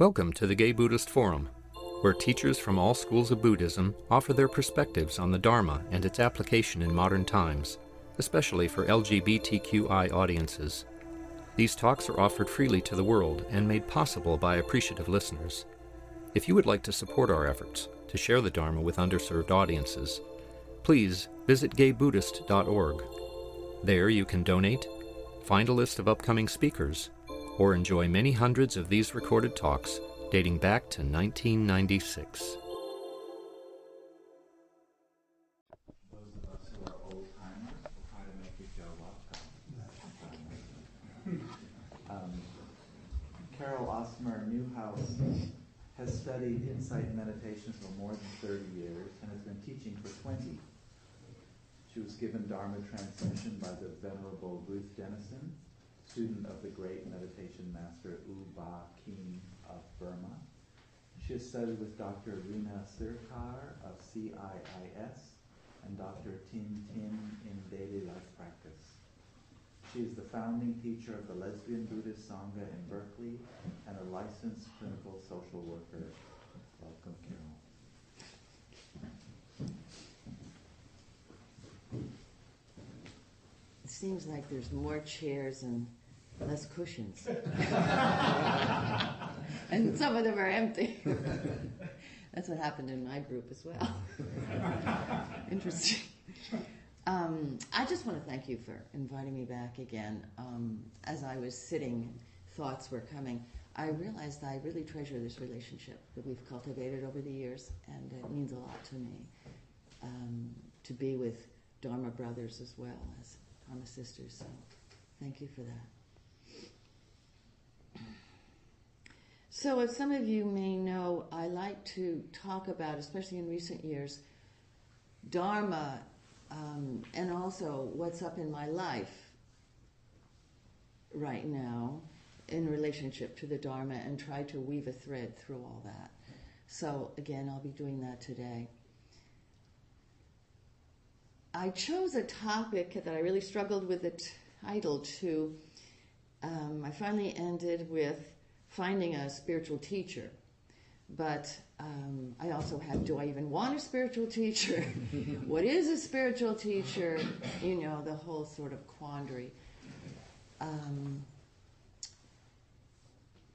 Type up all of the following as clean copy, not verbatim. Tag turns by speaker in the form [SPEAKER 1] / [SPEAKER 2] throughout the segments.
[SPEAKER 1] Welcome to the Gay Buddhist Forum, where teachers from all schools of Buddhism offer their perspectives on the Dharma and its application in modern times, especially for LGBTQI audiences. These talks are offered freely to the world and made possible by appreciative listeners. If you would like to support our efforts to share the Dharma with underserved audiences, please visit gaybuddhist.org. There you can donate, find a list of upcoming speakers, or enjoy many hundreds of these recorded talks dating back to 1996.
[SPEAKER 2] Those of us who are old-timers will try to make you feel welcome. Carol Osmer Newhouse has studied insight meditation for more than 30 years and has been teaching for 20. She was given Dharma transmission by the Venerable Ruth Denison, student of the great meditation master U Ba Khin of Burma. She has studied with Dr. Rina Sirkar of CIIS and Dr. Tin Tin in daily life practice. She is the founding teacher of the Lesbian Buddhist Sangha in Berkeley and a licensed clinical social worker. Welcome, Carol.
[SPEAKER 3] It seems like there's more chairs and less cushions. And some of them are empty. That's what happened in my group as well. Interesting. I just want to thank you for inviting me back again. As I was sitting, thoughts were coming. I realized I really treasure this relationship that we've cultivated over the years, and it means a lot to me to be with Dharma brothers as well as Dharma sisters. So thank you for that. So as some of you may know, I like to talk about, especially in recent years, Dharma and also what's up in my life right now in relationship to the Dharma and try to weave a thread through all that. So again, I'll be doing that today. I chose a topic that I really struggled with the title to. I finally ended with finding a spiritual teacher. But I also had, do I even want a spiritual teacher? What is a spiritual teacher? You know, the whole sort of quandary.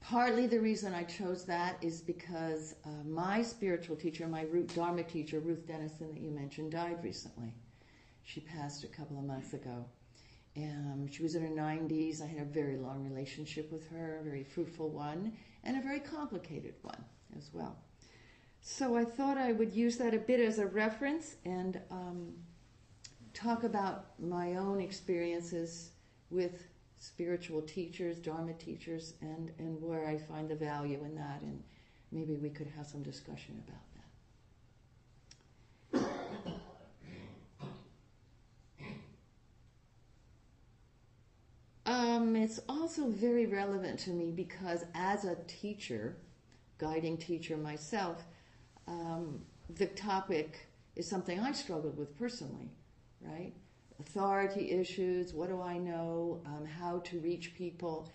[SPEAKER 3] Partly the reason I chose that is because my spiritual teacher, my root Dharma teacher, Ruth Denison, that you mentioned, died recently. She passed a couple of months ago. She was in her 90s. I had a very long relationship with her, a very fruitful one, and a very complicated one as well. So I thought I would use that a bit as a reference and talk about my own experiences with spiritual teachers, Dharma teachers, and where I find the value in that, and maybe we could have some discussion about that. It's also very relevant to me because as a teacher, guiding teacher myself, the topic is something I struggled with personally, right? Authority issues, what do I know, how to reach people,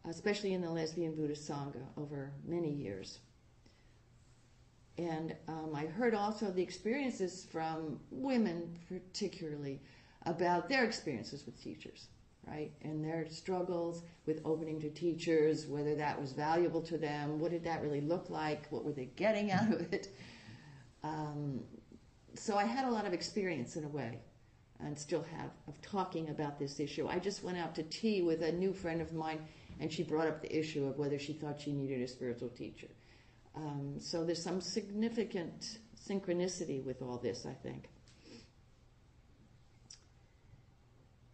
[SPEAKER 3] especially in the Lesbian Buddhist Sangha over many years. And I heard also the experiences from women particularly about their experiences with teachers, right? And their struggles with opening to teachers, whether that was valuable to them, what did that really look like, what were they getting out of it? So I had a lot of experience in a way, and still have, of talking about this issue. I just went out to tea with a new friend of mine, and she brought up the issue of whether she thought she needed a spiritual teacher. So there's some significant synchronicity with all this, I think.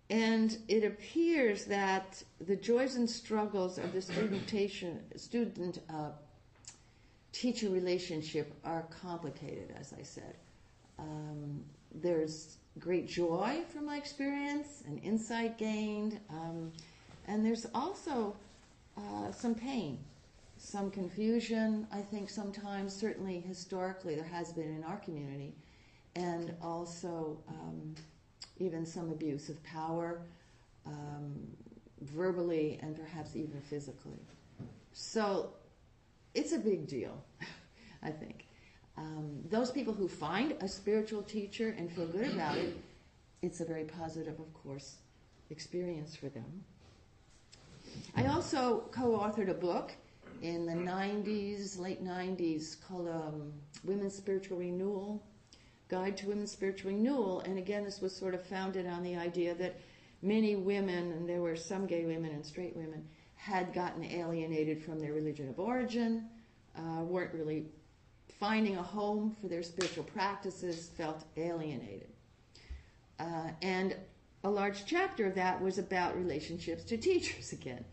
[SPEAKER 3] And it appears that the joys and struggles of the student-teacher relationship are complicated, as I said. There's great joy from my experience and insight gained, and there's also some pain, some confusion, I think sometimes, certainly historically there has been in our community, and also even some abuse of power, verbally and perhaps even physically. So it's it's a big deal, I think. Those people who find a spiritual teacher and feel good about it, it's a very positive, of course, experience for them. I also co-authored a book in the 90s, late 90s, called Women's Spiritual Renewal, Guide to Women's Spiritual Renewal. And again, this was sort of founded on the idea that many women, and there were some gay women and straight women, had gotten alienated from their religion of origin, weren't really finding a home for their spiritual practices, felt alienated. And a large chapter of that was about relationships to teachers again.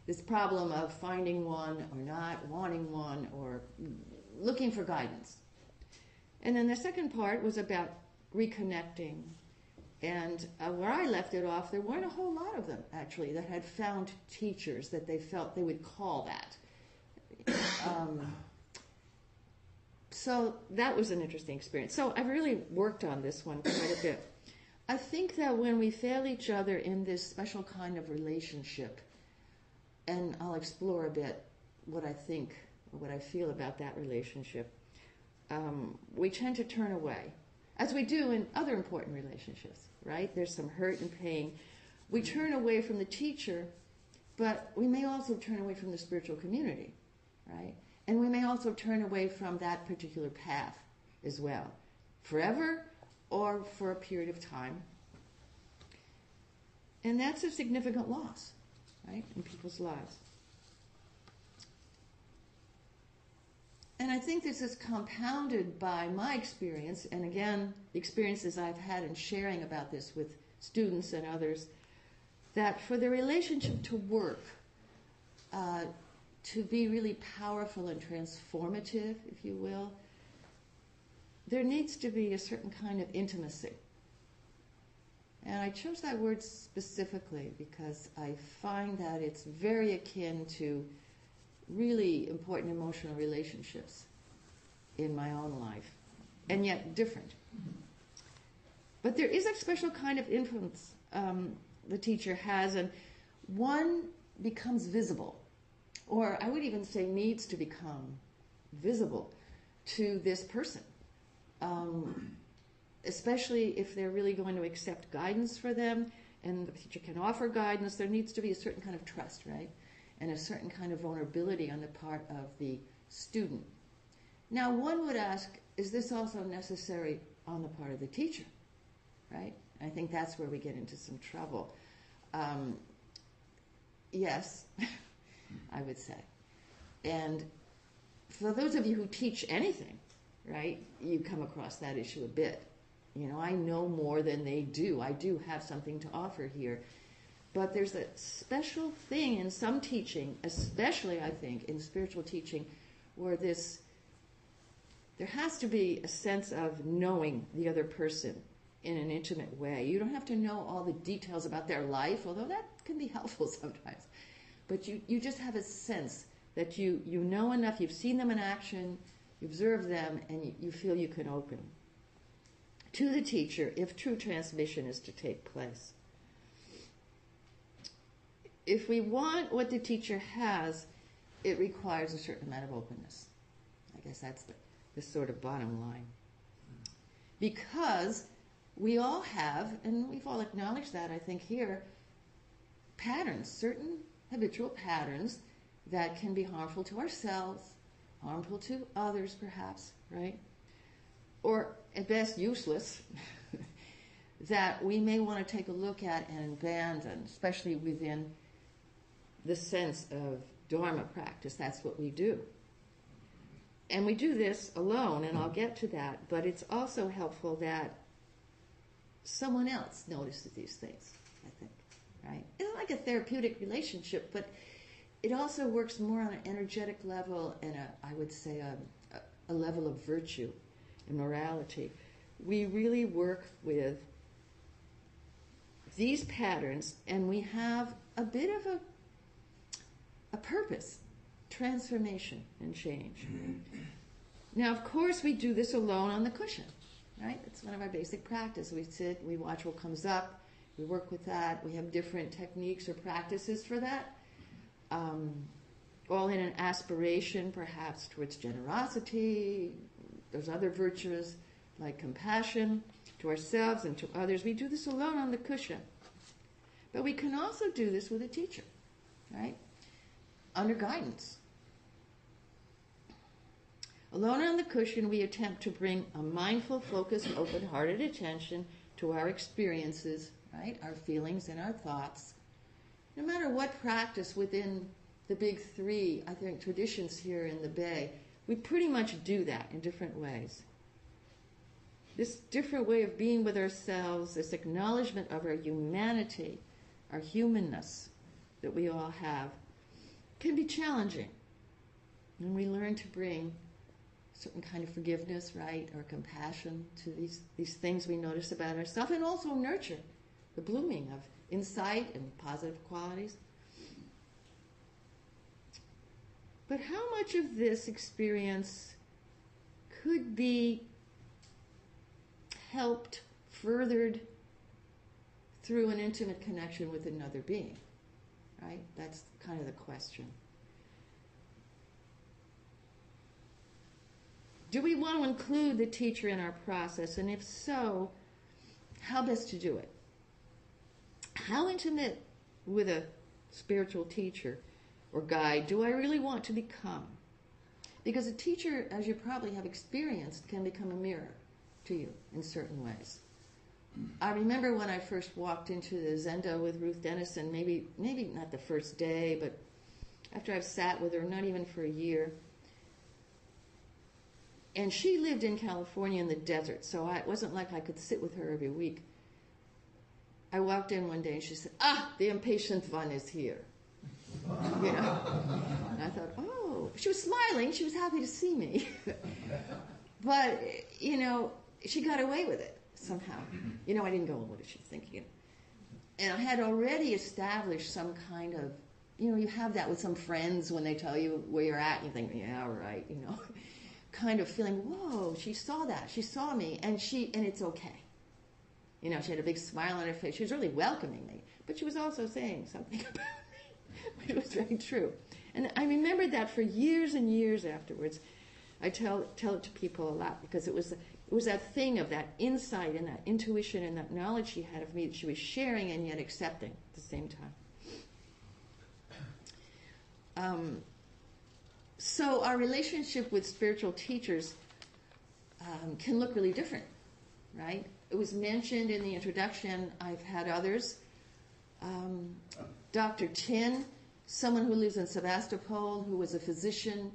[SPEAKER 3] This problem of finding one or not, wanting one, or looking for guidance. And then the second part was about reconnecting. And where I left it off, there weren't a whole lot of them, actually, that had found teachers that they felt they would call that. So that was an interesting experience. So I've really worked on this one quite a bit. I think that when we fail each other in this special kind of relationship, and I'll explore a bit what I think, or what I feel about that relationship, we tend to turn away, as we do in other important relationships, right? There's some hurt and pain. We turn away from the teacher, but we may also turn away from the spiritual community, right? And we may also turn away from that particular path as well, forever or for a period of time. And that's a significant loss, right, in people's lives. And I think this is compounded by my experience, and again, the experiences I've had in sharing about this with students and others, that for the relationship to work, to be really powerful and transformative, if you will, there needs to be a certain kind of intimacy. And I chose that word specifically because I find that it's very akin to really important emotional relationships in my own life, and yet different. But there is a special kind of influence the teacher has, and one becomes visible, or I would even say needs to become visible to this person, especially if they're really going to accept guidance for them, and the teacher can offer guidance. There needs to be a certain kind of trust, right? And a certain kind of vulnerability on the part of the student. Now, one would ask, is this also necessary on the part of the teacher, right? I think that's where we get into some trouble. Yes, I would say. And for those of you who teach anything, right, you come across that issue a bit. You know, I know more than they do. I do have something to offer here. But there's a special thing in some teaching, especially, I think, in spiritual teaching, where there has to be a sense of knowing the other person in an intimate way. You don't have to know all the details about their life, although that can be helpful sometimes. But you just have a sense that you know enough, you've seen them in action, you observe them, and you feel you can open to the teacher if true transmission is to take place. If we want what the teacher has, it requires a certain amount of openness. I guess that's the sort of bottom line. Because we all have, and we've all acknowledged that, I think, here, patterns, certain habitual patterns that can be harmful to ourselves, harmful to others, perhaps, right? Or, at best, useless, that we may want to take a look at and abandon, especially within the sense of Dharma practice. That's what we do. And we do this alone, and I'll get to that, but it's also helpful that someone else notices these things, I think, right? It's like a therapeutic relationship, but it also works more on an energetic level and I would say a level of virtue and morality. We really work with these patterns, and we have a bit of a purpose, transformation and change. Now, of course, we do this alone on the cushion, right? It's one of our basic practice. We sit, we watch what comes up, we work with that. We have different techniques or practices for that. all in an aspiration perhaps towards generosity, those other virtues like compassion to ourselves and to others. We do this alone on the cushion. But we can also do this with a teacher, right? Under guidance. Alone on the cushion, we attempt to bring a mindful, focused, open-hearted attention to our experiences, right? Our feelings and our thoughts. No matter what practice within the big three, I think, traditions here in the Bay, we pretty much do that in different ways. This different way of being with ourselves, this acknowledgement of our humanity, our humanness that we all have, can be challenging. And we learn to bring certain kind of forgiveness, right, or compassion to these things we notice about ourselves, and also nurture the blooming of insight and positive qualities. But how much of this experience could be helped, furthered through an intimate connection with another being, right? That's kind of the question. Do we want to include the teacher in our process? And if so, how best to do it? How intimate with a spiritual teacher or guide do I really want to become? Because a teacher, as you probably have experienced, can become a mirror to you in certain ways. I remember when I first walked into the Zendo with Ruth Dennison, maybe not the first day, but after I've sat with her, not even for a year. And she lived in California in the desert, so it wasn't like I could sit with her every week. I walked in one day and she said, the impatient one is here. You know? And I thought, oh, she was smiling, she was happy to see me. But, you know, she got away with it somehow. You know, I didn't go, what is she thinking? And I had already established some kind of, you know, you have that with some friends when they tell you where you're at, and you think, yeah, right, you know. Kind of feeling, whoa, she saw that, she saw me, and it's okay. You know, she had a big smile on her face. She was really welcoming me, but she was also saying something about me. It was very true. And I remembered that for years and years afterwards. I tell it to people a lot because it was that thing of that insight and that intuition and that knowledge she had of me that she was sharing and yet accepting at the same time. So our relationship with spiritual teachers can look really different, right? It was mentioned in the introduction. I've had others. Dr. Tin, someone who lives in Sebastopol, who was a physician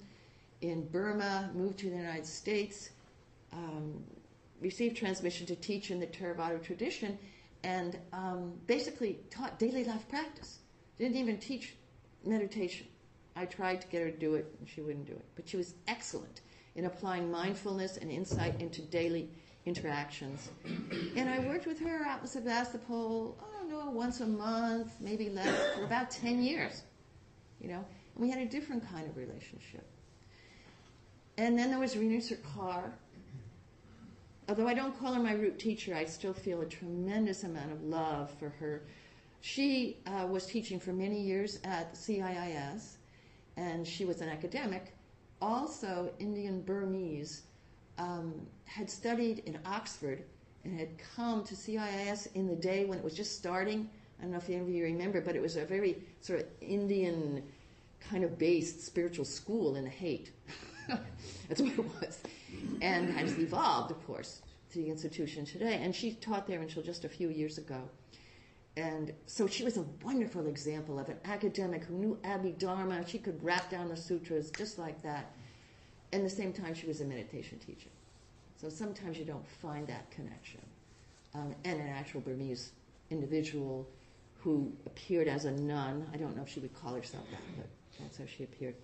[SPEAKER 3] in Burma, moved to the United States, received transmission to teach in the Theravada tradition, and basically taught daily life practice. Didn't even teach meditation. I tried to get her to do it, and she wouldn't do it. But she was excellent in applying mindfulness and insight into daily interactions. And I worked with her out in Sebastopol, once a month, maybe less, for about 10 years. You know, and we had a different kind of relationship. And then there was Renu Sarkar. Although I don't call her my root teacher, I still feel a tremendous amount of love for her. She was teaching for many years at CIIS, and she was an academic. Also, Indian Burmese, had studied in Oxford and had come to CIIS in the day when it was just starting. I don't know if any of you remember, but it was a very sort of Indian kind of based spiritual school in the Haight. That's what it was. And has evolved, of course, to the institution today. And she taught there until just a few years ago. And so she was a wonderful example of an academic who knew Abhidharma. She could wrap down the sutras just like that. And at the same time, she was a meditation teacher. So sometimes you don't find that connection. And an actual Burmese individual who appeared as a nun. I don't know if she would call herself that, but that's how she appeared.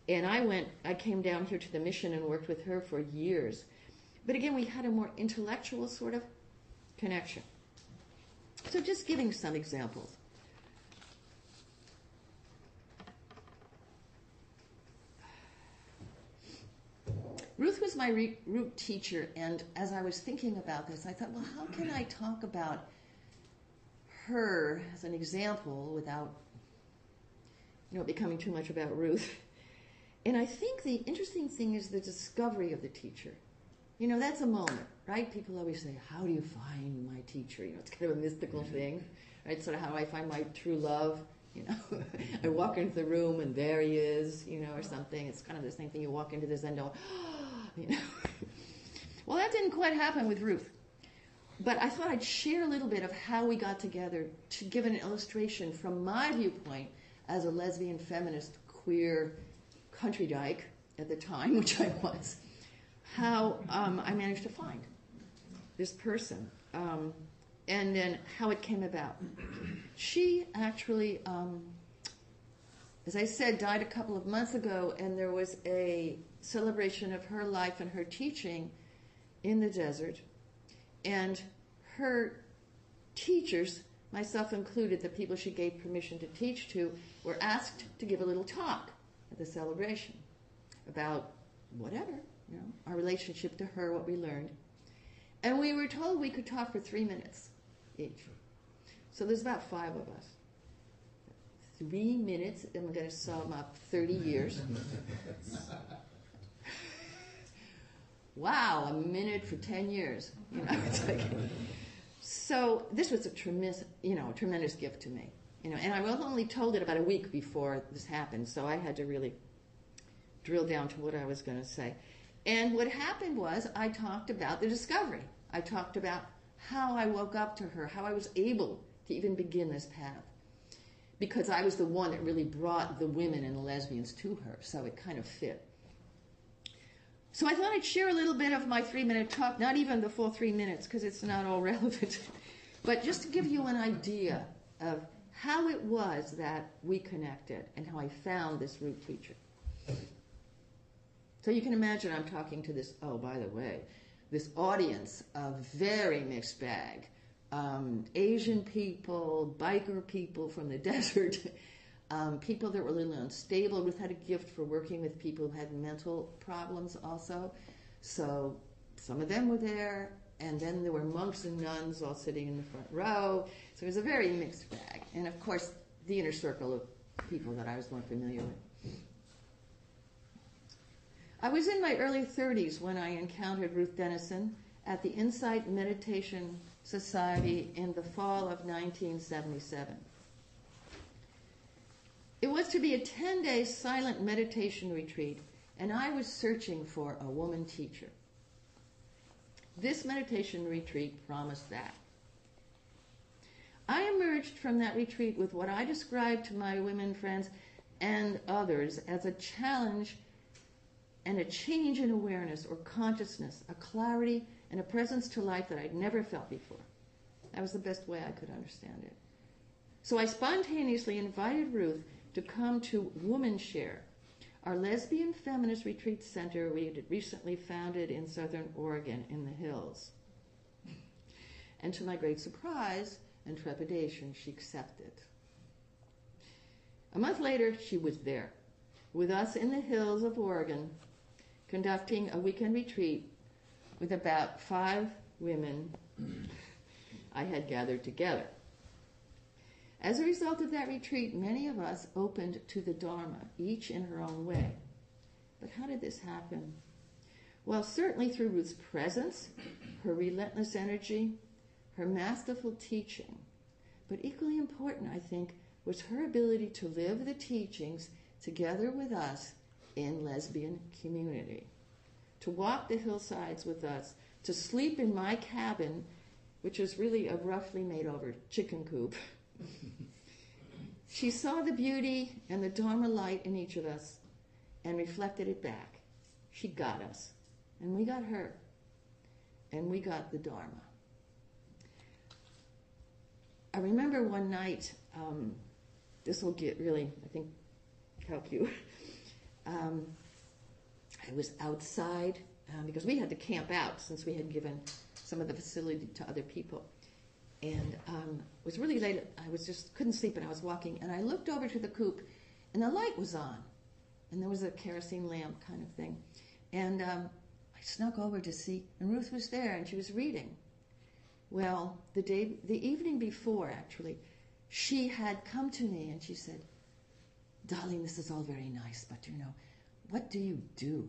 [SPEAKER 3] And I came down here to the mission and worked with her for years. But again, we had a more intellectual sort of connection. So just giving some examples. Ruth was my root teacher, and as I was thinking about this, I thought, well, how can I talk about her as an example without, becoming too much about Ruth. And I think the interesting thing is the discovery of the teacher. That's a moment, right? People always say, how do you find my teacher? It's kind of a mystical thing, right? Sort of how do I find my true love? I walk into the room and there he is, or something. It's kind of the same thing. You walk into the Zen, Well, that didn't quite happen with Ruth. But I thought I'd share a little bit of how we got together to give an illustration from my viewpoint as a lesbian, feminist, queer country dyke at the time, which I was, how I managed to find this person, and then how it came about. She actually, as I said, died a couple of months ago, and there was a celebration of her life and her teaching in the desert. And her teachers, myself included, the people she gave permission to teach to, were asked to give a little talk at the celebration about whatever, our relationship to her, what we learned. And we were told we could talk for 3 minutes each. So there's about 5 of us. 3 minutes, and we're going to sum up 30 years. Wow, a minute for 10 years. It's like, so this was a tremendous gift to me. And I was only told it about a week before this happened, so I had to really drill down to what I was going to say. And what happened was I talked about the discovery. I talked about how I woke up to her, how I was able to even begin this path. Because I was the one that really brought the women and the lesbians to her, so it kind of fit. So I thought I'd share a little bit of my 3-minute talk, not even the full 3 minutes, because it's not all relevant, but just to give you an idea of how it was that we connected and how I found this root teacher. So you can imagine I'm talking to this, by the way, this audience of very mixed bag. Asian people, biker people from the desert, people that were a little unstable. Ruth had a gift for working with people who had mental problems also. So some of them were there, and then there were monks and nuns all sitting in the front row. So it was a very mixed bag. And of course, the inner circle of people that I was more familiar with. I was in my early 30s when I encountered Ruth Dennison at the Insight Meditation Society in the fall of 1977. It was to be a 10-day silent meditation retreat, and I was searching for a woman teacher. This meditation retreat promised that. I emerged from that retreat with what I described to my women friends and others as a challenge and a change in awareness or consciousness, a clarity and a presence to life that I'd never felt before. That was the best way I could understand it. So I spontaneously invited Ruth to come to Woman Share, our lesbian feminist retreat center we had recently founded in Southern Oregon in the hills. And to my great surprise and trepidation, she accepted. A month later, she was there with us in the hills of Oregon, conducting a weekend retreat with about 5 women I had gathered together. As a result of that retreat, many of us opened to the Dharma, each in her own way. But how did this happen? Well, certainly through Ruth's presence, her relentless energy, her masterful teaching. But equally important, I think, was her ability to live the teachings together with us in lesbian community, to walk the hillsides with us, to sleep in my cabin, which was really a roughly made over chicken coop. She saw the beauty and the Dharma light in each of us and reflected it back. She got us, and we got her, and we got the Dharma. I remember one night, this will really, I think, help you. I was outside because we had to camp out since we had given some of the facility to other people. And it was really late. I couldn't sleep, and I was walking. And I looked over to the coop, and the light was on. And there was a kerosene lamp kind of thing. And I snuck over to see, and Ruth was there, and she was reading. Well, the evening before, actually, she had come to me, and she said, darling, this is all very nice, but what do you do?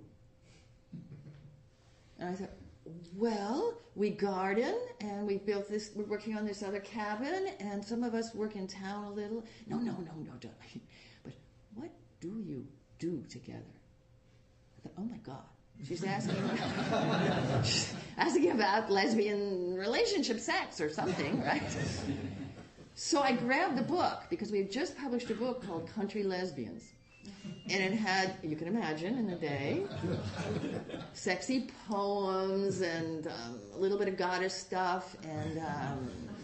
[SPEAKER 3] And I thought, well, we garden, and we're working on this other cabin, and some of us work in town a little. No, darling. But what do you do together? I thought, oh my God. She's asking about lesbian relationship, sex, or something, right? So I grabbed the book, because we had just published a book called Country Lesbians. And it had, you can imagine, in the day, sexy poems and a little bit of goddess stuff and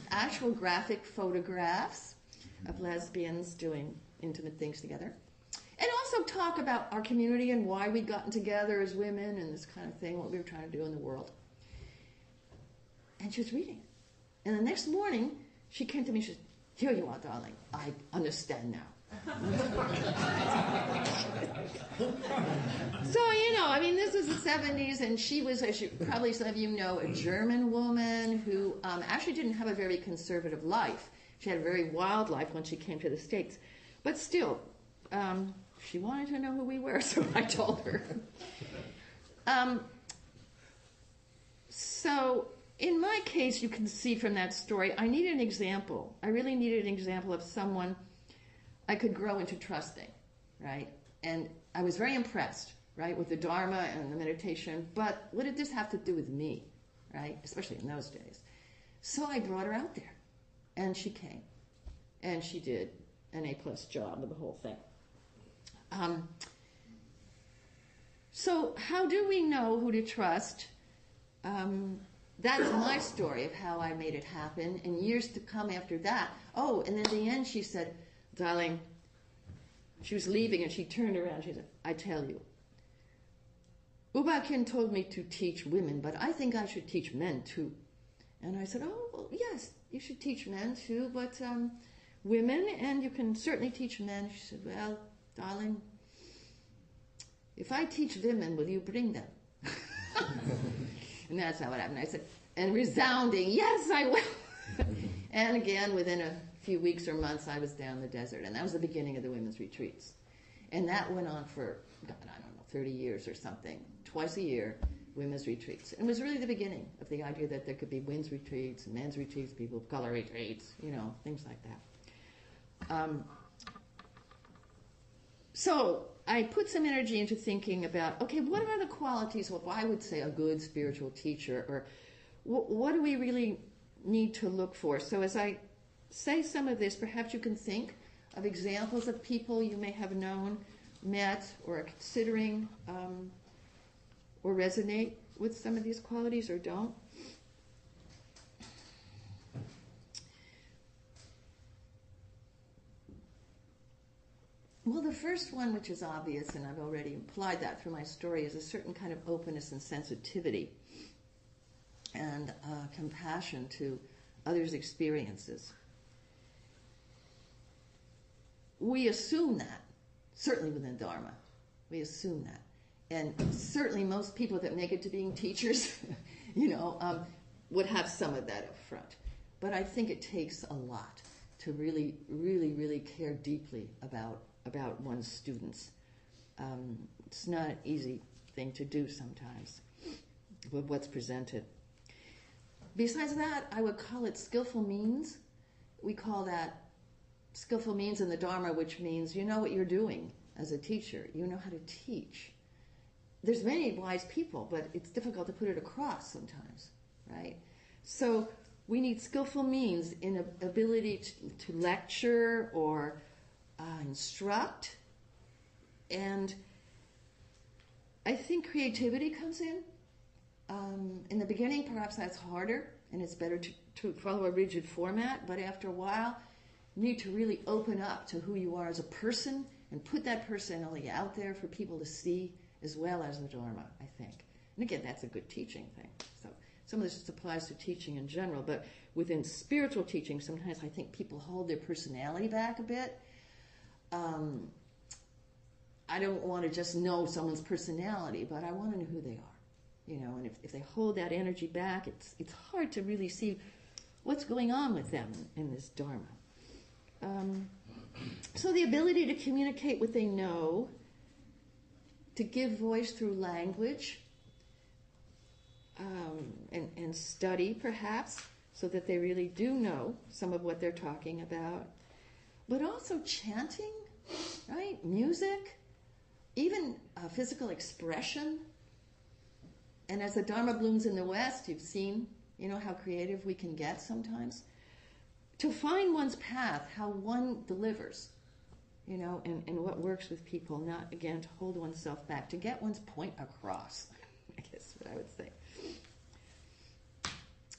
[SPEAKER 3] actual graphic photographs of lesbians doing intimate things together. And also talk about our community and why we'd gotten together as women and this kind of thing, what we were trying to do in the world. And she was reading it. And the next morning, she came to me and she said, here you are, darling. I understand now. So, this is the 70s, and she was, as probably some of you know, a German woman who actually didn't have a very conservative life. She had a very wild life when she came to the States. But still, she wanted to know who we were, so I told her. So, in my case, you can see from that story, I needed an example. I really needed an example of someone I could grow into trusting, right? And I was very impressed, right, with the Dharma and the meditation, but what did this have to do with me, right, especially in those days? So I brought her out there, and she came, and she did an A+ job of the whole thing. So how do we know who to trust? That's my story of how I made it happen, and years to come after that. Oh, and then at the end she said, darling, she was leaving and she turned around. She said, I tell you, Ubakin told me to teach women, but I think I should teach men too. And I said, oh, well, yes, you should teach men too, but women, and you can certainly teach men. She said, well, darling, if I teach women, will you bring them? And that's how it happened. I said, and resounding, yes, I will. And again, within a few weeks or months, I was down the desert. And that was the beginning of the women's retreats. And that went on for, God, I don't know, 30 years or something. Twice a year, women's retreats. And it was really the beginning of the idea that there could be women's retreats, men's retreats, people of color retreats, things like that. So I put some energy into thinking about, okay, what are the qualities of, I would say, a good spiritual teacher? Or what do we really need to look for? So as I say some of this, perhaps you can think of examples of people you may have known, met, or are considering, or resonate with some of these qualities or don't. Well, the first one, which is obvious, and I've already implied that through my story, is a certain kind of openness and sensitivity and compassion to others' experiences. We assume that, certainly within Dharma, we assume that. And certainly most people that make it to being teachers, would have some of that up front. But I think it takes a lot to really, really, really care deeply about one's students. It's not an easy thing to do sometimes with what's presented. Besides that, I would call it skillful means. We call that skillful means in the Dharma, which means you know what you're doing as a teacher. You know how to teach. There's many wise people, but it's difficult to put it across sometimes, right? So we need skillful means in ability to lecture or instruct. And I think creativity comes in. In the beginning, perhaps that's harder, and it's better to follow a rigid format, but after a while, you need to really open up to who you are as a person and put that personality out there for people to see, as well as the Dharma, I think. And again, that's a good teaching thing. So some of this applies to teaching in general, but within spiritual teaching, sometimes I think people hold their personality back a bit. I don't want to just know someone's personality, but I want to know who they are. And if they hold that energy back, it's hard to really see what's going on with them in this Dharma. So the ability to communicate what they know, to give voice through language, and study perhaps, so that they really do know some of what they're talking about. But also chanting, right? Music, even physical expression. And as the Dharma blooms in the West, you've seen, how creative we can get sometimes. To find one's path, how one delivers, and what works with people, not, again, to hold oneself back, to get one's point across, I guess what I would say.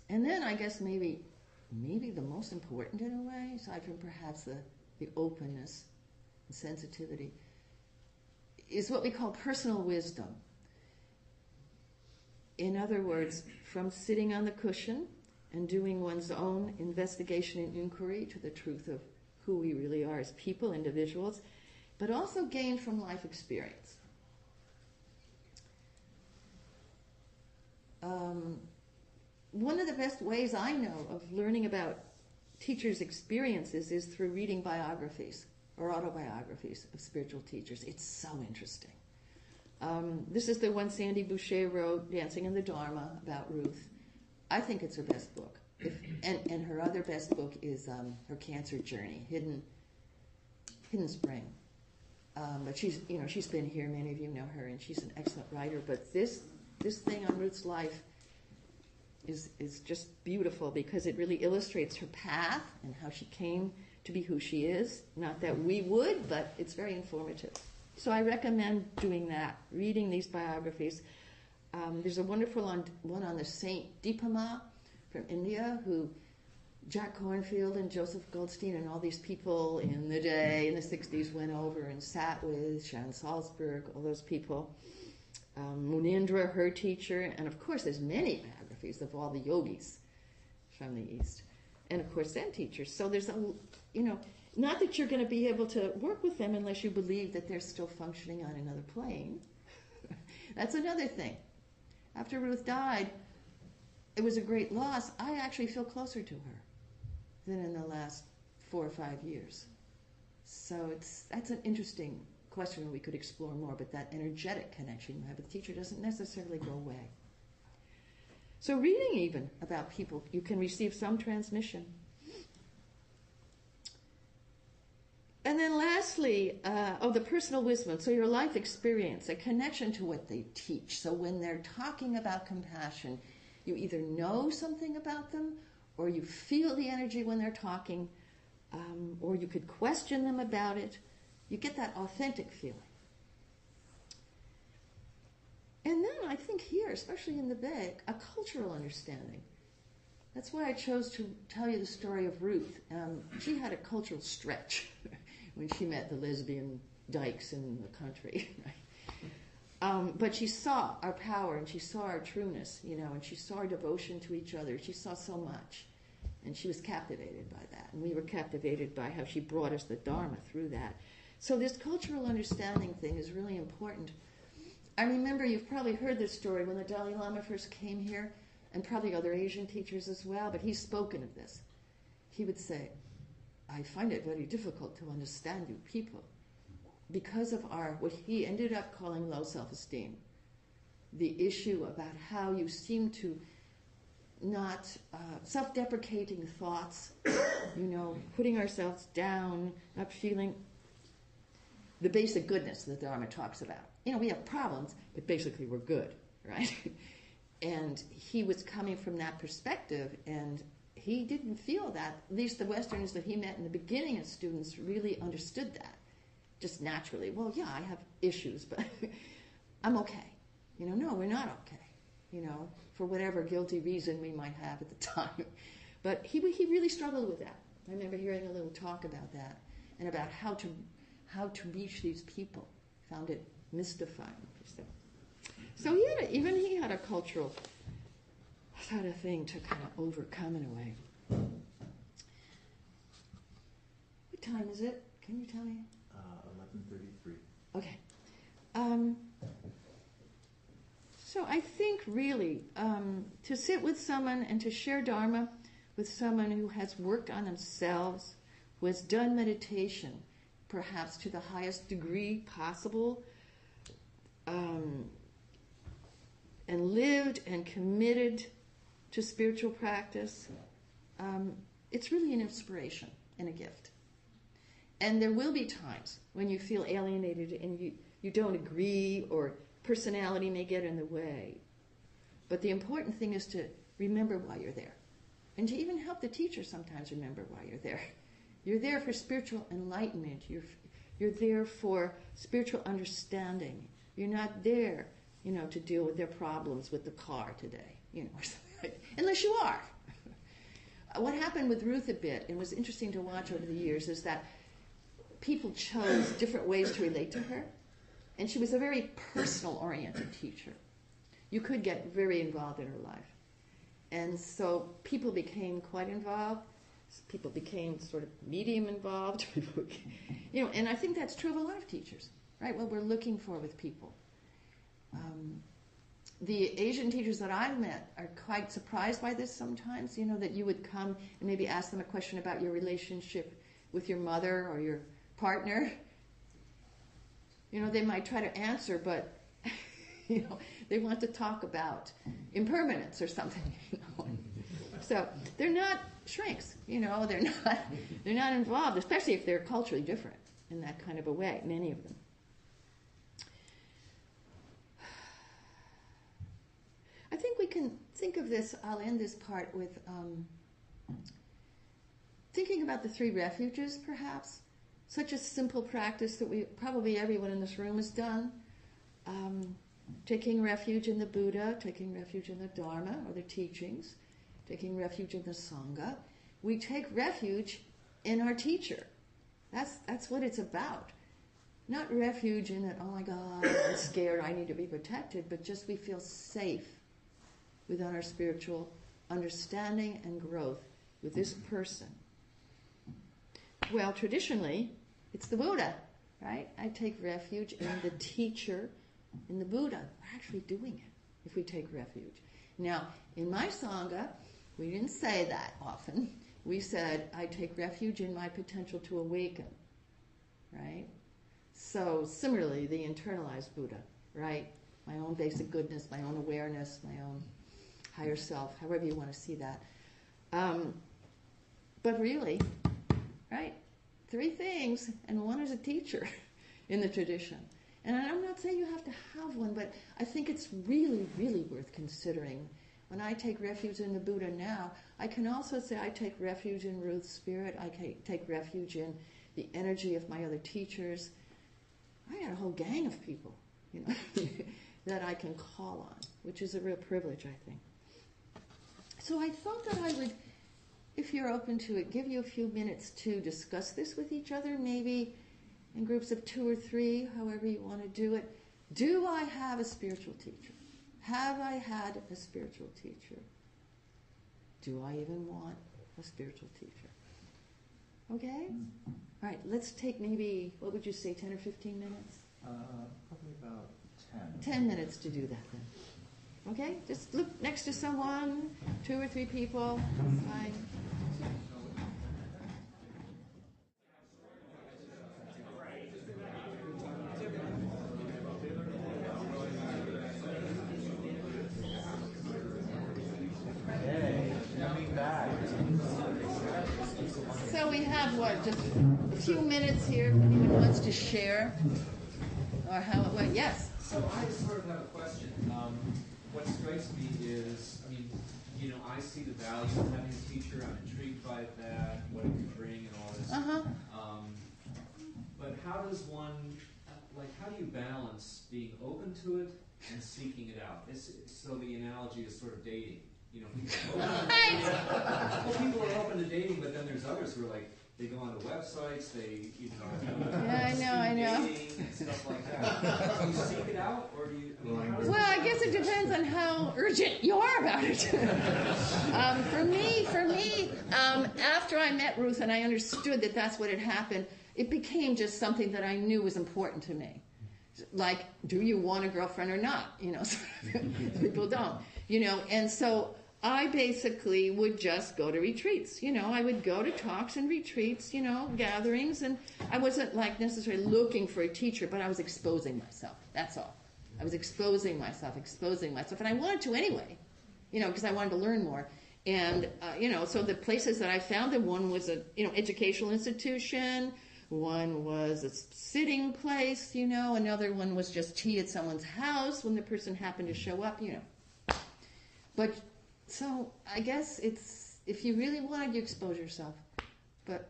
[SPEAKER 3] And then I guess maybe the most important in a way, aside from perhaps the openness and sensitivity, is what we call personal wisdom. In other words, from sitting on the cushion and doing one's own investigation and inquiry to the truth of who we really are as people, individuals, but also gain from life experience. One of the best ways I know of learning about teachers' experiences is through reading biographies or autobiographies of spiritual teachers. It's so interesting. This is the one Sandy Boucher wrote, Dancing in the Dharma, about Ruth. I think it's her best book. And her other best book is her cancer journey, Hidden Spring. But she's been here. Many of you know her, and she's an excellent writer. But this thing on Ruth's life is just beautiful because it really illustrates her path and how she came to be who she is. Not that we would, but it's very informative. So I recommend doing that, reading these biographies. There's a wonderful one on the Saint Deepama from India, who Jack Kornfield and Joseph Goldstein and all these people in the day, in the 60s, went over and sat with, Sharon Salzberg, all those people. Munindra, her teacher, and of course there's many biographies of all the yogis from the East. And of course Zen teachers. So there's not that you're going to be able to work with them unless you believe that they're still functioning on another plane. That's another thing. After Ruth died, it was a great loss. I actually feel closer to her than in the last 4 or 5 years. So that's an interesting question we could explore more, but that energetic connection you have with the teacher doesn't necessarily go away. So reading even about people, you can receive some transmission. And then lastly, the personal wisdom. So your life experience, a connection to what they teach. So when they're talking about compassion, you either know something about them, or you feel the energy when they're talking, or you could question them about it. You get that authentic feeling. And then I think here, especially in the Bay, a cultural understanding. That's why I chose to tell you the story of Ruth. She had a cultural stretch when she met the lesbian dykes in the country, right? But she saw our power, and she saw our trueness, and she saw our devotion to each other. She saw so much, and she was captivated by that. And we were captivated by how she brought us the Dharma through that. So this cultural understanding thing is really important. I remember, you've probably heard this story, when the Dalai Lama first came here, and probably other Asian teachers as well, but he's spoken of this. He would say, I find it very difficult to understand you people because of what he ended up calling low self-esteem. The issue about how you seem to not, self-deprecating thoughts, putting ourselves down, not feeling the basic goodness that the Dharma talks about. We have problems, but basically we're good, right? And he was coming from that perspective, and he didn't feel that. At least the Westerners that he met in the beginning as students really understood that, just naturally. Well, yeah, I have issues, but I'm okay. No, we're not okay, for whatever guilty reason we might have at the time. But he really struggled with that. I remember hearing a little talk about that, and about how to reach these people. Found it mystifying. So he had a cultural sort of thing to kind of overcome in a way. What time is it? Can you tell me?
[SPEAKER 2] 11:33.
[SPEAKER 3] Okay. So I think really to sit with someone and to share Dharma with someone who has worked on themselves, who has done meditation, perhaps to the highest degree possible, and lived and committed to spiritual practice, it's really an inspiration and a gift. And there will be times when you feel alienated and you don't agree, or personality may get in the way. But the important thing is to remember why you're there. And to even help the teacher sometimes remember why you're there. You're there for spiritual enlightenment. You're there for spiritual understanding. You're not there, to deal with their problems with the car today, or something like, unless you are. What happened with Ruth a bit, and was interesting to watch over the years, is that people chose different ways to relate to her. And she was a very personal-oriented teacher. You could get very involved in her life. And so people became quite involved. People became sort of medium involved. And I think that's true of a lot of teachers, right? What we're looking for with people. The Asian teachers that I've met are quite surprised by this sometimes, that you would come and maybe ask them a question about your relationship with your mother or your partner. They might try to answer, but, they want to talk about impermanence or something, So they're not shrinks, they're not involved, especially if they're culturally different in that kind of a way, many of them. I think we can think of this, I'll end this part with thinking about the 3 refuges, perhaps. Such a simple practice that probably everyone in this room has done. Taking refuge in the Buddha, taking refuge in the Dharma or the teachings, taking refuge in the Sangha. We take refuge in our teacher. That's what it's about. Not refuge in that, oh my God, I'm scared, I need to be protected, but just we feel safe within our spiritual understanding and growth with this person. Well, traditionally, it's the Buddha, right? I take refuge in the teacher, in the Buddha. We're actually doing it if we take refuge. Now, in my Sangha, we didn't say that often. We said, I take refuge in my potential to awaken, right? So, similarly, the internalized Buddha, right? My own basic goodness, my own awareness, my own higher self, however you want to see that. But really, right? 3 things, and one is a teacher in the tradition. And I'm not saying you have to have one, but I think it's really, really worth considering. When I take refuge in the Buddha now, I can also say I take refuge in Ruth's spirit. I take refuge in the energy of my other teachers. I got a whole gang of people, that I can call on, which is a real privilege, I think. So I thought that I would, if you're open to it, give you a few minutes to discuss this with each other, maybe in groups of 2 or 3, however you want to do it. Do I have a spiritual teacher? Have I had a spiritual teacher? Do I even want a spiritual teacher? Okay? All right, let's take maybe, what would you say, 10 or 15 minutes?
[SPEAKER 2] Probably about 10.
[SPEAKER 3] 10 minutes to do that then. Okay? Just look next to someone, 2 or 3 people. Fine. So we have, just a few minutes here if anyone wants to share or how it went. Yes?
[SPEAKER 4] So I sort of have a question. What strikes me is, I see the value of having a teacher. I'm intrigued by that, what it can bring and all this. But how does how do you balance being open to it and seeking it out? So the analogy is sort of dating. People are open to dating, but then there's others who are like, they go onto websites, they,
[SPEAKER 3] Yeah, I know.
[SPEAKER 4] dating and stuff like that. Do you seek it out, or do you, how does
[SPEAKER 3] Well, I guess it depends on how urgent you are about it. For me, after I met Ruth and I understood that that's what had happened, it became just something that I knew was important to me. Like, do you want a girlfriend or not? People don't. And so I basically would just go to retreats. I would go to talks and retreats, gatherings, and I wasn't like necessarily looking for a teacher, but I was exposing myself. That's all. I was exposing myself, and I wanted to anyway, because I wanted to learn more. And, so the places that I found them, one was a, educational institution, one was a sitting place, another one was just tea at someone's house when the person happened to show up, But, so I guess it's, if you really wanted, you expose yourself. But,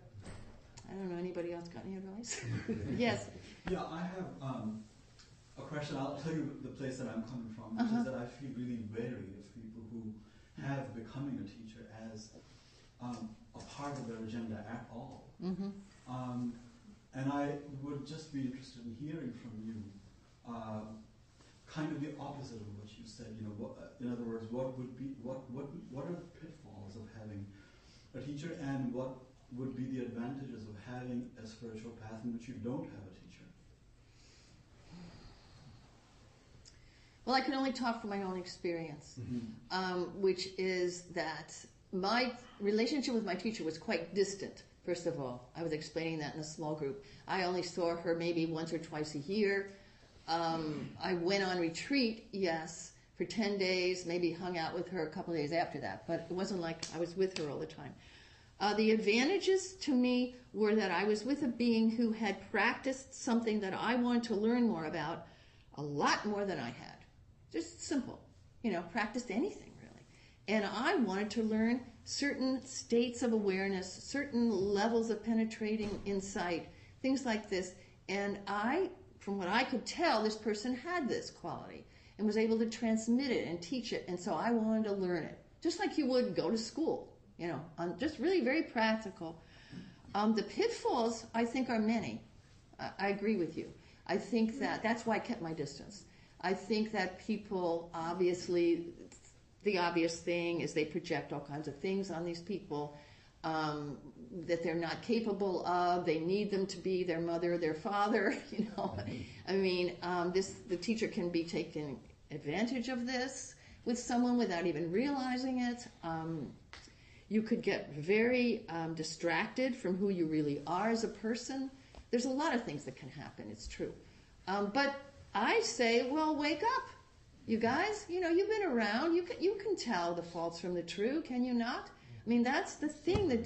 [SPEAKER 3] I don't know, anybody else got any advice? Yes.
[SPEAKER 5] Yeah, I have a question. I'll tell you the place that I'm coming from, which is that I feel really wary of people who have becoming a teacher as a part of their agenda at all. And I would just be interested in hearing from you kind of the opposite of what you said. In other words, what are the pitfalls of having a teacher, and what would be the advantages of having a spiritual path in which you don't have a teacher?
[SPEAKER 3] Well, I can only talk from my own experience, which is that my relationship with my teacher was quite distant, first of all. I was explaining that in a small group. I only saw her maybe once or twice a year. I went on retreat, yes, for 10 days, maybe hung out with her a couple of days after that, but it wasn't like I was with her all the time. The advantages to me were that I was with a being who had practiced something that I wanted to learn more about, a lot more than I had. Just simple, practiced anything really. And I wanted to learn certain states of awareness, certain levels of penetrating insight, things like this. And from what I could tell, this person had this quality and was able to transmit it and teach it. And so I wanted to learn it, just like you would go to school, just really very practical. The pitfalls, I think, are many. I agree with you. I think that's why I kept my distance. I think that people, obviously, the obvious thing is they project all kinds of things on these people that they're not capable of. They need them to be their mother, their father, I mean, the teacher can be taking advantage of this with someone without even realizing it. You could get very distracted from who you really are as a person. There's a lot of things that can happen, it's true. But I say, well, wake up. You guys, you've been around. You can tell the false from the true, can you not? I mean, that's the thing. The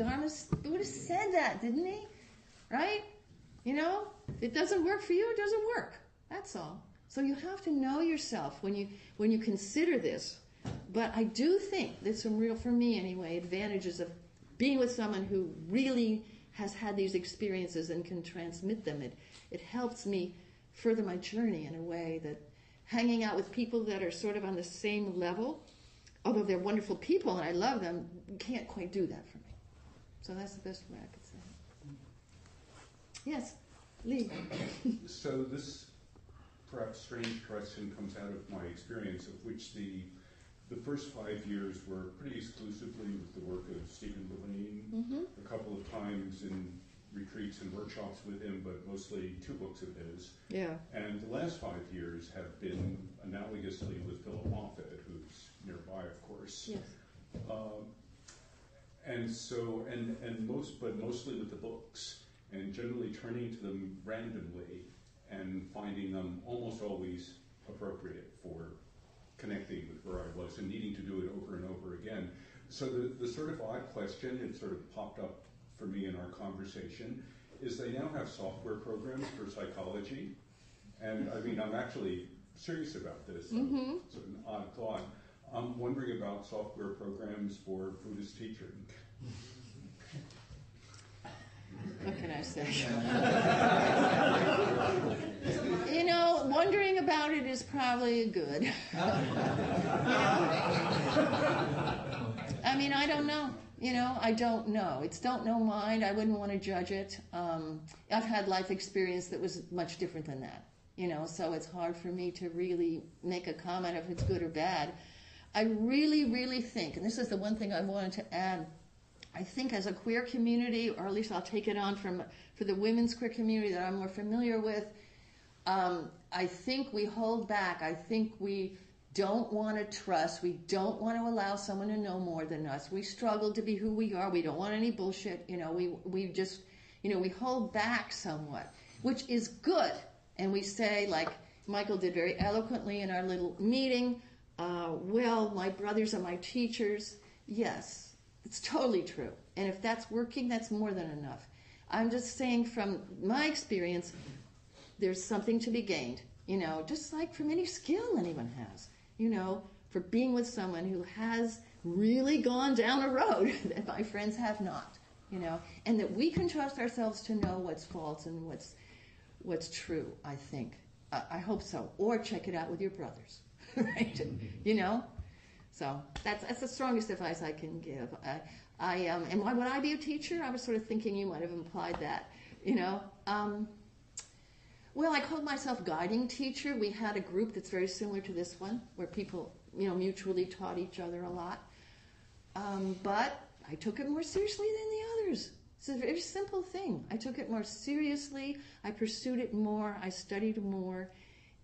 [SPEAKER 3] Buddha said that, didn't he? Right? It doesn't work for you, it doesn't work. That's all. So you have to know yourself when you consider this. But I do think there's some real, for me anyway, advantages of being with someone who really has had these experiences and can transmit them. It helps me further my journey in a way that hanging out with people that are sort of on the same level, although they're wonderful people and I love them, can't quite do that for me. So that's the best way I could say it. Yes, Lee.
[SPEAKER 6] So this perhaps strange question comes out of my experience, of which the first 5 years were pretty exclusively with the work of Stephen Levine, a couple of times in retreats and workshops with him, but mostly 2 books of his.
[SPEAKER 3] Yeah.
[SPEAKER 6] And the last 5 years have been analogously with Philip Moffat, who's nearby, of course.
[SPEAKER 3] Yes.
[SPEAKER 6] But mostly with the books, and generally turning to them randomly and finding them almost always appropriate for connecting with where I was and needing to do it over and over again. So the sort of odd question, it sort of popped up for me in our conversation, is they now have software programs for psychology. And I mean, I'm actually serious about this. Sort of an odd thought. I'm wondering about software programs for Buddhist teaching.
[SPEAKER 3] What can I say? Wondering about it is probably good. I mean, I don't know. I don't know. It's don't know mind. I wouldn't want to judge it. I've had life experience that was much different than that. So it's hard for me to really make a comment if it's good or bad. I really, really think, and this is the one thing I wanted to add, I think as a queer community, or at least I'll take it on for the women's queer community that I'm more familiar with, I think we hold back. I think we don't want to trust. We don't want to allow someone to know more than us. We struggle to be who we are. We don't want any bullshit. We just, we hold back somewhat, which is good. And we say, like Michael did very eloquently in our little meeting, well, my brothers are my teachers. Yes, it's totally true. And if that's working, that's more than enough. I'm just saying from my experience, there's something to be gained, just like from any skill anyone has, for being with someone who has really gone down a road that my friends have not, and that we can trust ourselves to know what's false and what's true, I think. I hope so. Or check it out with your brothers, right? So that's the strongest advice I can give. And why would I be a teacher? I was sort of thinking you might have implied that, Well, I called myself guiding teacher. We had a group that's very similar to this one, where people, mutually taught each other a lot. But I took it more seriously than the others. It's a very simple thing. I took it more seriously. I pursued it more. I studied more.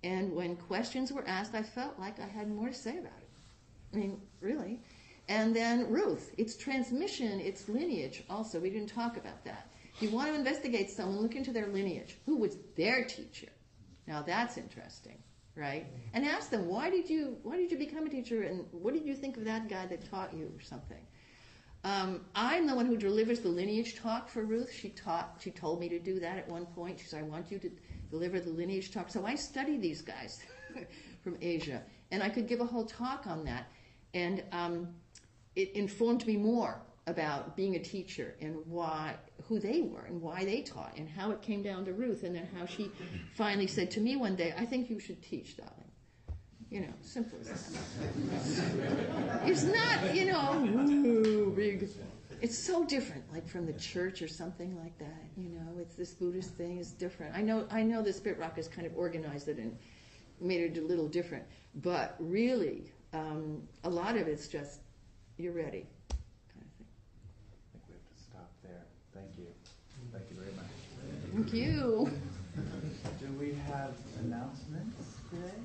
[SPEAKER 3] And when questions were asked, I felt like I had more to say about it. I mean, really. And then Ruth, its transmission, its lineage also. We didn't talk about that. If you want to investigate someone, look into their lineage. Who was their teacher? Now that's interesting, right? And ask them, why did you become a teacher, and what did you think of that guy that taught you or something? I'm the one who delivers the lineage talk for Ruth. She told me to do that at one point. She said, I want you to deliver the lineage talk. So I study these guys from Asia, and I could give a whole talk on that. And it informed me more about being a teacher and who they were and why they taught and how it came down to Ruth, and then how she finally said to me one day, I think you should teach, darling. Simple as that. It's not, big. It's so different, like from the church or something like that. It's this Buddhist thing is different. I know the Spirit Rock has kind of organized it and made it a little different, but really, a lot of it's just you're ready, kind of thing.
[SPEAKER 2] I think we have to stop there. Thank you. Thank you very much.
[SPEAKER 3] Thank you.
[SPEAKER 2] Do we have announcements today?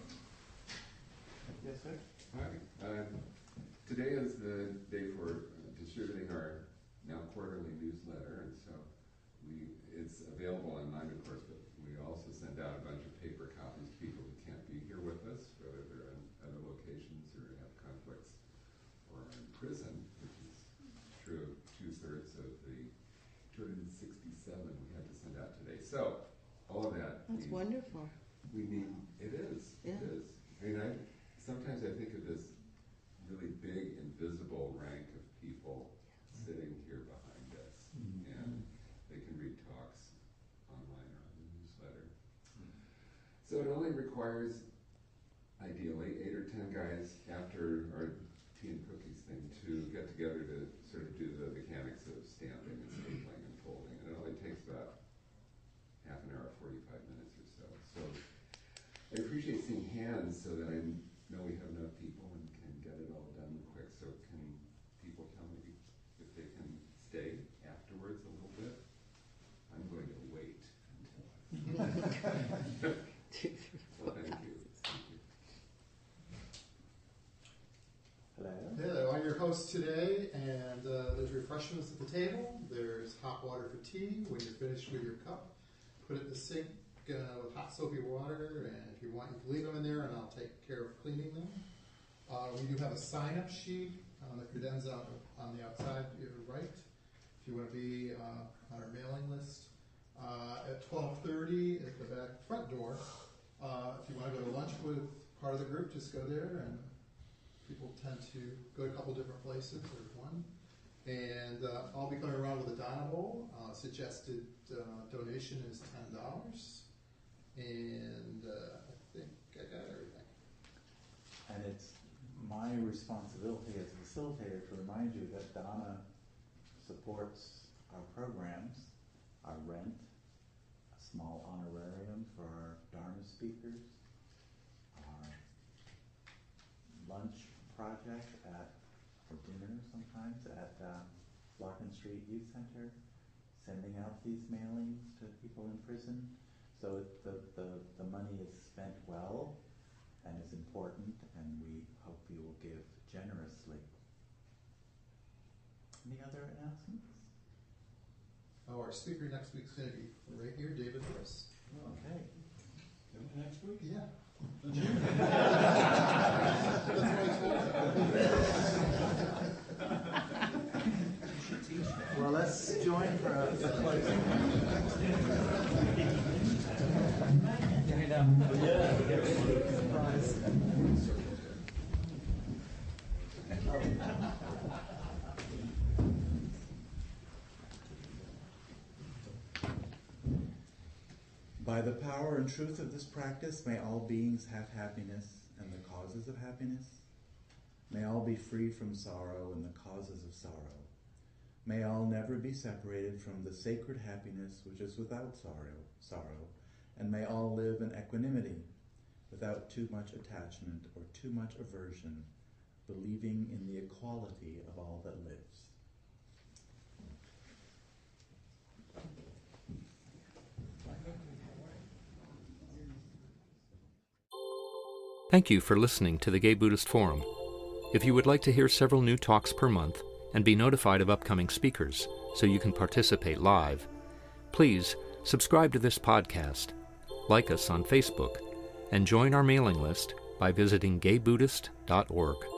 [SPEAKER 2] Yes, sir.
[SPEAKER 7] Hi. Today is the day for distributing our now quarterly newsletter, and so it's available online, of course, but we also send out a bunch of paper copies to people who can't be here with us, whether they're in other locations or have conflicts or are in prison, which is true of 2/3 of the 267 we had to send out today. So all of that.
[SPEAKER 3] That's wonderful.
[SPEAKER 7] We need. It is.
[SPEAKER 3] Yeah.
[SPEAKER 7] It is. Sometimes I think of this really big invisible rank of people sitting here behind us, and they can read talks online or on the newsletter. So it only requires, ideally, 8 or 10 guys after our tea and cookies thing to get together to sort of do the mechanics of stamping and stapling and folding. And it only takes about half an hour, 45 minutes or so. So I appreciate seeing hands so that I know we have enough people and can get it all done quick. So can people tell me if they can stay afterwards a little bit? I'm going to wait until well, thank you.
[SPEAKER 2] Hello.
[SPEAKER 8] Hello, I'm your host today, and there's refreshments at the table. There's hot water for tea. When you're finished with your cup, put it in the sink with hot soapy water, and if you want, you can leave them in there, and I'll take care of cleaning them. We do have a sign-up sheet on the credenza on the outside to your right, if you want to be on our mailing list. At 12:30 at the back front door, if you want to go to lunch with part of the group, just go there, and people tend to go to a couple different places. There's one. And I'll be coming around with a Donna bowl. Suggested donation is $10. And I think I got everything.
[SPEAKER 2] And it's my responsibility as a facilitator to remind you that Donna supports our programs, our rent, a small honorarium for our Dharma speakers, our lunch project for dinner sometimes at Larkin Street Youth Center, sending out these mailings to people in prison. So the money is spent well, and is important, and we hope you will give generously. Any other announcements?
[SPEAKER 8] Oh, our speaker next week's going to be right here, David Lewis.
[SPEAKER 2] Okay.
[SPEAKER 5] Next week?
[SPEAKER 8] Yeah.
[SPEAKER 2] Well, let's join for a closing.
[SPEAKER 9] By the power and truth of this practice, may all beings have happiness and the causes of happiness. May all be free from sorrow and the causes of sorrow. May all never be separated from the sacred happiness which is without sorrow, and may all live in equanimity, without too much attachment or too much aversion, believing in the equality of all that lives.
[SPEAKER 1] Thank you for listening to the Gay Buddhist Forum. If you would like to hear several new talks per month and be notified of upcoming speakers so you can participate live, please subscribe to this podcast, like us on Facebook, and join our mailing list by visiting gaybuddhist.org.